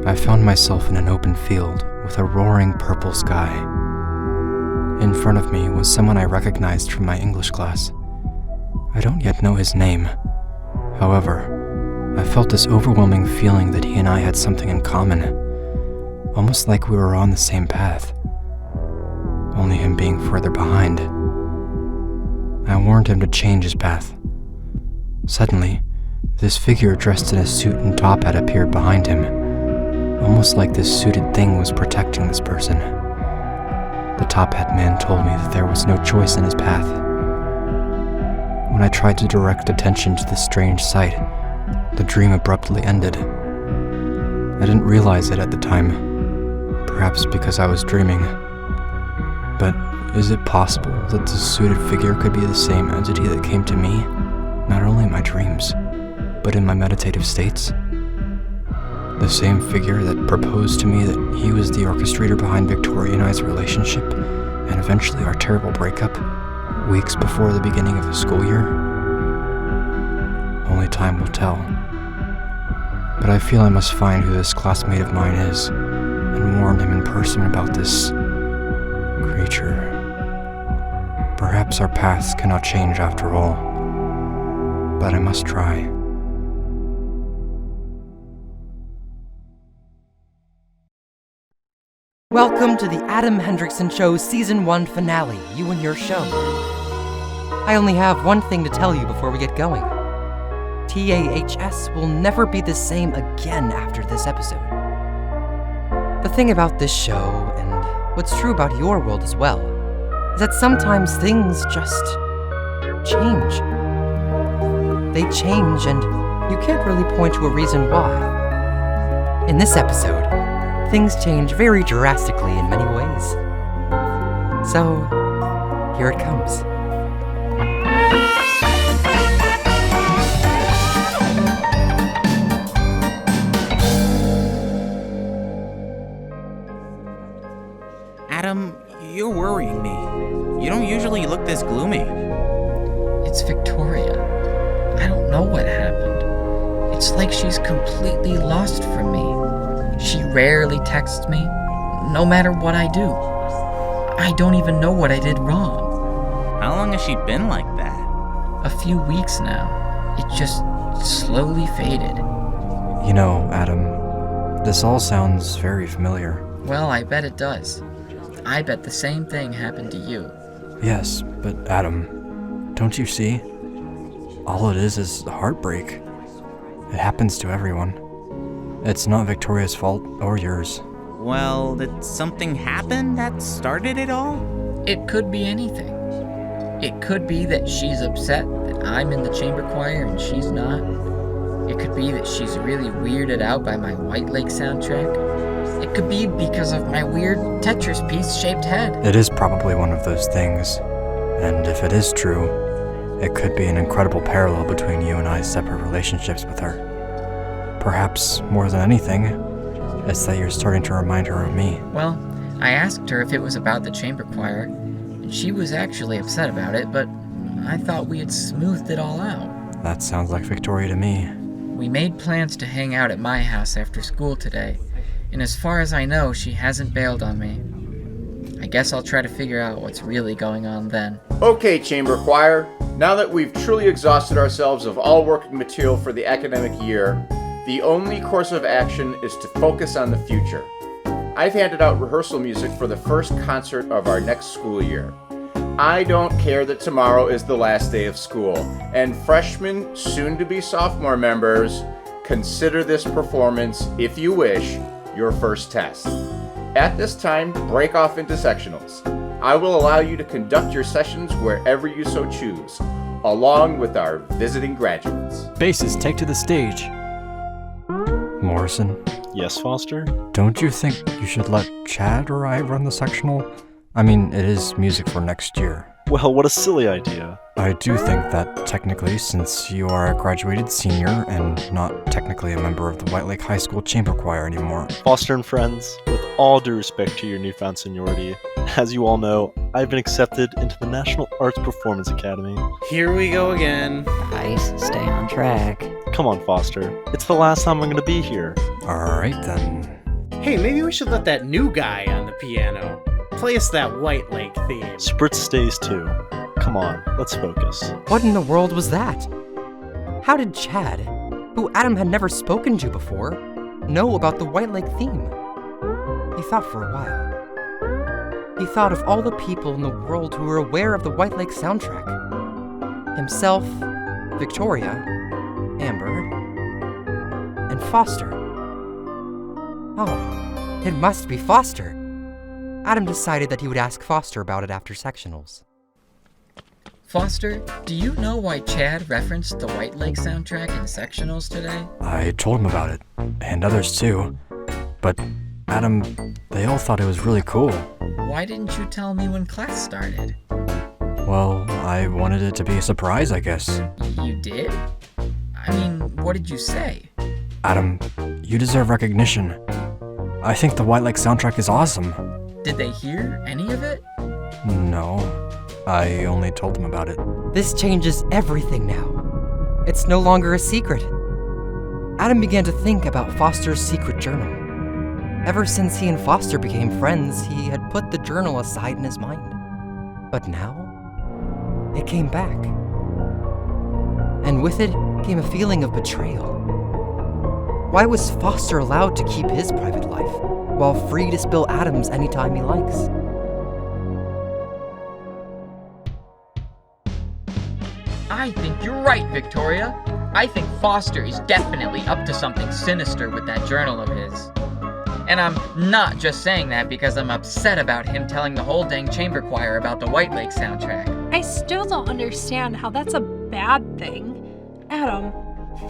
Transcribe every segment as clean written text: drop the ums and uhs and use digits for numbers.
I found myself in an open field with a roaring purple sky. In front of me was someone I recognized from my English class. I don't yet know his name. However, I felt this overwhelming feeling that he and I had something in common, almost like we were on the same path, only him being further behind. I warned him to change his path. Suddenly, this figure dressed in a suit and top hat appeared behind him, almost like this suited thing was protecting this person. The top hat man told me that there was no choice in his path. When I tried to direct attention to this strange sight, the dream abruptly ended. I didn't realize it at the time, perhaps because I was dreaming. But is it possible that the suited figure could be the same entity that came to me, not only in my dreams, but in my meditative states? The same figure that proposed to me that he was the orchestrator behind Victoria and I's relationship, and eventually our terrible breakup, weeks before the beginning of the school year? Only time will tell. But I feel I must find who this classmate of mine is, and warn him in person about this creature. Perhaps our paths cannot change after all, but I must try. Welcome to the Adam Hendrickson Show Season 1 finale, You and Your Show. I only have one thing to tell you before we get going. TAHS will never be the same again after this episode. The thing about this show, and what's true about your world as well, is that sometimes things just change. They change, and you can't really point to a reason why. In this episode, things change very drastically in many ways. So, here it comes. Adam, you're worrying me. You don't usually look this gloomy. It's Victoria. I don't know what happened. It's like she's completely lost from me. She rarely texts me, no matter what I do. I don't even know what I did wrong. How long has she been like that? A few weeks now. It just slowly faded. You know, Adam, this all sounds very familiar. Well, I bet it does. I bet the same thing happened to you. Yes, but Adam, don't you see? All it is heartbreak. It happens to everyone. It's not Victoria's fault or yours. Well, did something happen that started it all? It could be anything. It could be that she's upset that I'm in the chamber choir and she's not. It could be that she's really weirded out by my Whitelake soundtrack. It could be because of my weird Tetris piece-shaped head. It is probably one of those things. And if it is true, it could be an incredible parallel between you and I's separate relationships with her. Perhaps, more than anything, it's that you're starting to remind her of me. Well, I asked her if it was about the chamber choir, and she was actually upset about it, but I thought we had smoothed it all out. That sounds like Victoria to me. We made plans to hang out at my house after school today, and as far as I know, she hasn't bailed on me. I guess I'll try to figure out what's really going on then. Okay, chamber choir, now that we've truly exhausted ourselves of all working material for the academic year, the only course of action is to focus on the future. I've handed out rehearsal music for the first concert of our next school year. I don't care that tomorrow is the last day of school, and freshmen, soon-to-be sophomore members, consider this performance, if you wish, your first test. At this time, break off into sectionals. I will allow you to conduct your sessions wherever you so choose, along with our visiting graduates. Basses, take to the stage. Morrison? Yes, Foster? Don't you think you should let Chad or I run the sectional? I mean, it is music for next year. Well, what a silly idea. I do think that technically, since you are a graduated senior and not technically a member of the Whitelake High School chamber choir anymore. Foster and friends, with all due respect to your newfound seniority, as you all know, I've been accepted into the National Arts Performance Academy. Here we go again. Nice, stay on track. Come on, Foster. It's the last time I'm gonna be here. Alright then. Hey, maybe we should let that new guy on the piano play us that Whitelake theme. Spritz stays too. Come on, let's focus. What in the world was that? How did Chad, who Adam had never spoken to before, know about the Whitelake theme? He thought for a while. He thought of all the people in the world who were aware of the Whitelake soundtrack. Himself, Victoria, Amber, and Foster. Oh, it must be Foster. Adam decided that he would ask Foster about it after sectionals. Foster, do you know why Chad referenced the Whitelake soundtrack in sectionals today? I told him about it, and others too. But Adam, they all thought it was really cool. Why didn't you tell me when class started? Well, I wanted it to be a surprise, I guess. You did? I mean, what did you say? Adam, you deserve recognition. I think the Whitelake soundtrack is awesome. Did they hear any of it? No, I only told them about it. This changes everything now. It's no longer a secret. Adam began to think about Foster's secret journal. Ever since he and Foster became friends, he had put the journal aside in his mind. But now, it came back. And with it came a feeling of betrayal. Why was Foster allowed to keep his private life, while free to spill Adam's anytime he likes? I think you're right, Victoria. I think Foster is definitely up to something sinister with that journal of his. And I'm not just saying that because I'm upset about him telling the whole dang chamber choir about the Whitelake soundtrack. I still don't understand how that's a bad thing. Adam,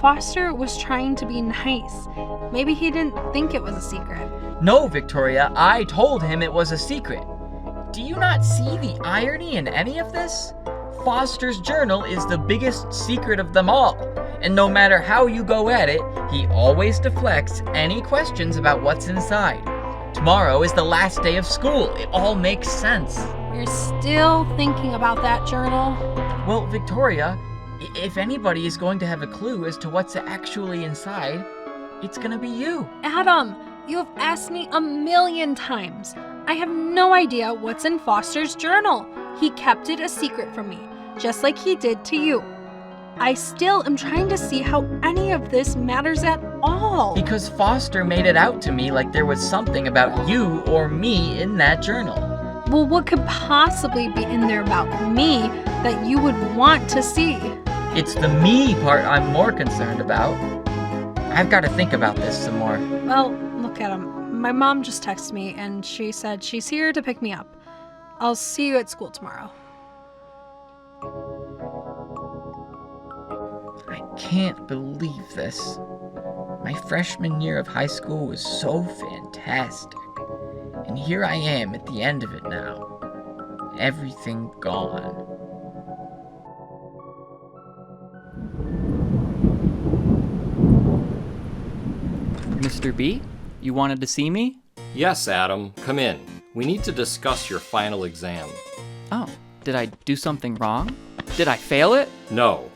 Foster was trying to be nice. Maybe he didn't think it was a secret. No, Victoria, I told him it was a secret. Do you not see the irony in any of this? Foster's journal is the biggest secret of them all, and no matter how you go at it, he always deflects any questions about what's inside. Tomorrow is the last day of school. It all makes sense. You're still thinking about that journal? Well, Victoria, if anybody is going to have a clue as to what's actually inside, it's gonna be you. Adam, you have asked me 1,000,000 times. I have no idea what's in Foster's journal. He kept it a secret from me, just like he did to you. I still am trying to see how any of this matters at all. Because Foster made it out to me like there was something about you or me in that journal. Well, what could possibly be in there about me that you would want to see? It's the me part I'm more concerned about. I've got to think about this some more. Well, look at him. My mom just texted me and she said she's here to pick me up. I'll see you at school tomorrow. I can't believe this. My freshman year of high school was so fantastic. And here I am at the end of it now. Everything gone. Mr. B, you wanted to see me? Yes, Adam, come in. We need to discuss your final exam. Oh, did I do something wrong? Did I fail it? No,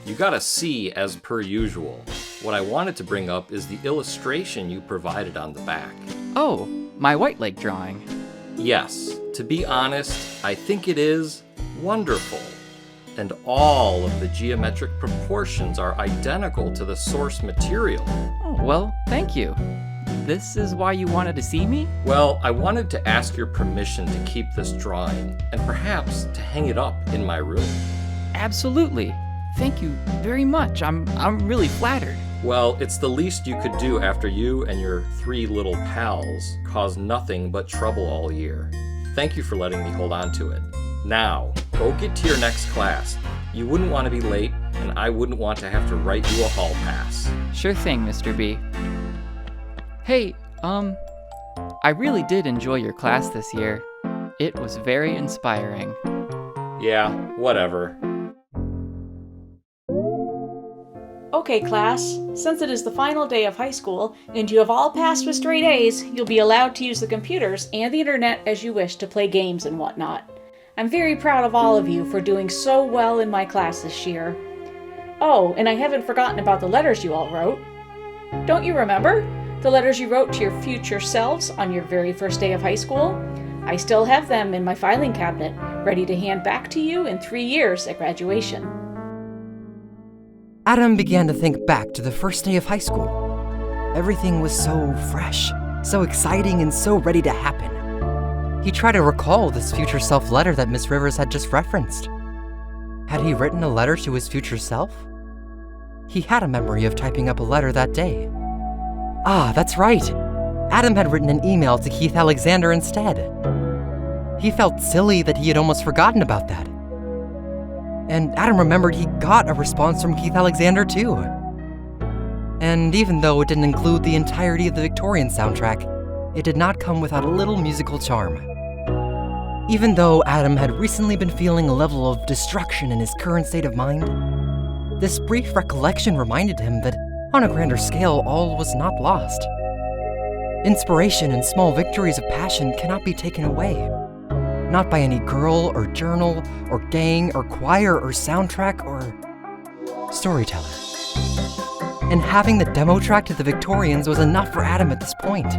you got a C as per usual. What I wanted to bring up is the illustration you provided on the back. Oh, my Whitelake drawing. Yes, to be honest, I think it is wonderful. And all of the geometric proportions are identical to the source material. Oh, well, thank you. This is why you wanted to see me? Well, I wanted to ask your permission to keep this drawing, and perhaps to hang it up in my room. Absolutely. Thank you very much. I'm really flattered. Well, it's the least you could do after you and your 3 little pals caused nothing but trouble all year. Thank you for letting me hold on to it. Now, go get to your next class. You wouldn't want to be late, and I wouldn't want to have to write you a hall pass. Sure thing, Mr. B. Hey, I really did enjoy your class this year. It was very inspiring. Yeah, whatever. Okay, class, since it is the final day of high school, and you have all passed with straight A's, you'll be allowed to use the computers and the internet as you wish to play games and whatnot. I'm very proud of all of you for doing so well in my class this year. Oh, and I haven't forgotten about the letters you all wrote. Don't you remember? The letters you wrote to your future selves on your very first day of high school? I still have them in my filing cabinet, ready to hand back to you in 3 years at graduation. Adam began to think back to the first day of high school. Everything was so fresh, so exciting, and so ready to happen. He tried to recall this future self letter that Miss Rivers had just referenced. Had he written a letter to his future self? He had a memory of typing up a letter that day. Ah, that's right. Adam had written an email to Keith Alexander instead. He felt silly that he had almost forgotten about that. And Adam remembered he got a response from Keith Alexander too. And even though it didn't include the entirety of the Victorian soundtrack, it did not come without a little musical charm. Even though Adam had recently been feeling a level of destruction in his current state of mind, this brief recollection reminded him that on a grander scale, all was not lost. Inspiration and small victories of passion cannot be taken away. Not by any girl or journal or gang or choir or soundtrack or storyteller. And having the demo track to the Victorians was enough for Adam at this point.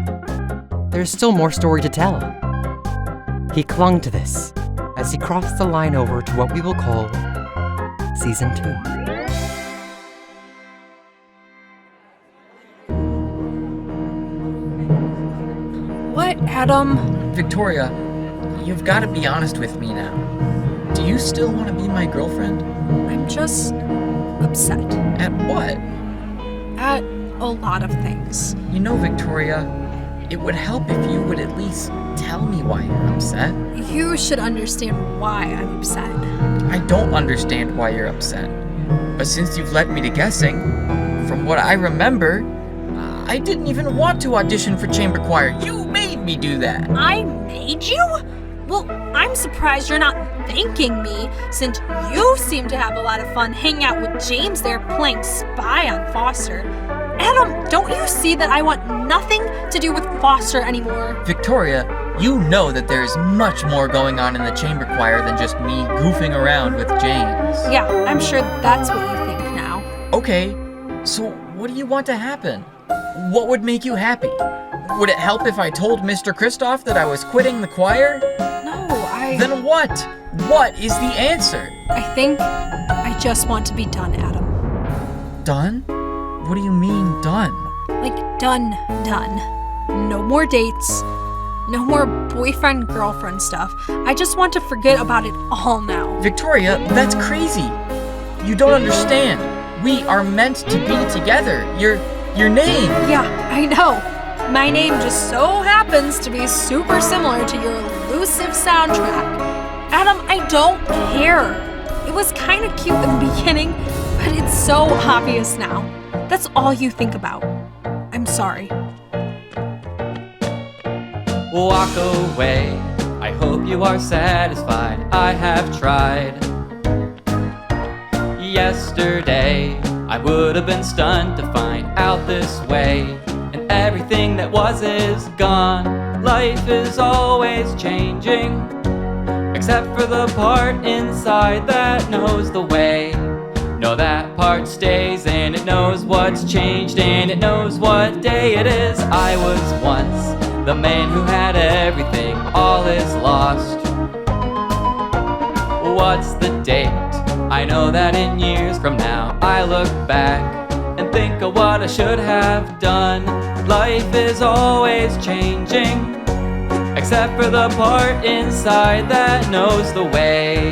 There's still more story to tell. He clung to this as he crossed the line over to what we will call Season 2. What, Adam? Victoria, you've got to be honest with me now. Do you still want to be my girlfriend? I'm just upset. At what? At a lot of things. You know, Victoria, it would help if you would at least tell me why you're upset. You should understand why I'm upset. I don't understand why you're upset. But since you've led me to guessing, from what I remember, I didn't even want to audition for chamber choir. You made me do that. I made you? Well, I'm surprised you're not thanking me, since you seem to have a lot of fun hanging out with James there playing spy on Foster. Adam, don't you see that I want nothing to do with Foster anymore? Victoria, you know that there's much more going on in the chamber choir than just me goofing around with James. Yeah, I'm sure that's what you think now. Okay, so what do you want to happen? What would make you happy? Would it help if I told Mr. Kristoff that I was quitting the choir? No, Then what? What is the answer? I think I just want to be done, Adam. Done? What do you mean, done? Like, done. No more dates. No more boyfriend-girlfriend stuff. I just want to forget about it all now. Victoria, that's crazy. You don't understand. We are meant to be together. Your name. Yeah, I know. My name just so happens to be super similar to your elusive soundtrack. Adam, I don't care. It was kind of cute in the beginning, but it's so obvious now. That's all you think about. I'm sorry. Walk away. I hope you are satisfied. I have tried. Yesterday, I would have been stunned to find out this way. And everything that was is gone. Life is always changing, except for the part inside that knows the way. No, that part stays and it knows what's changed and it knows what day it is. I was once the man who had everything, all is lost. What's the date? I know that in years from now I look back and think of what I should have done. Life is always changing, except for the part inside that knows the way.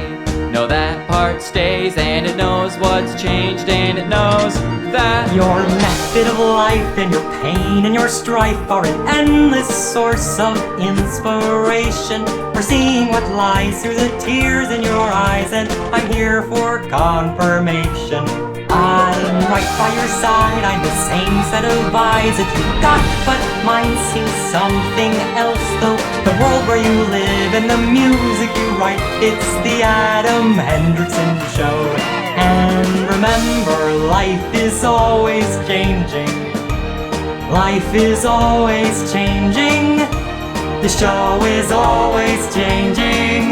No, that part stays and it knows what's changed and it knows that your method of life and your pain and your strife are an endless source of inspiration for seeing what lies through the tears in your eyes, and I'm here for confirmation. I'm right by your side, I'm the same set of eyes that you got, but mine seems something else though. The world where you live and the music you write, it's the Adam Hendrickson Show. And remember, life is always changing. Life is always changing. The show is always changing.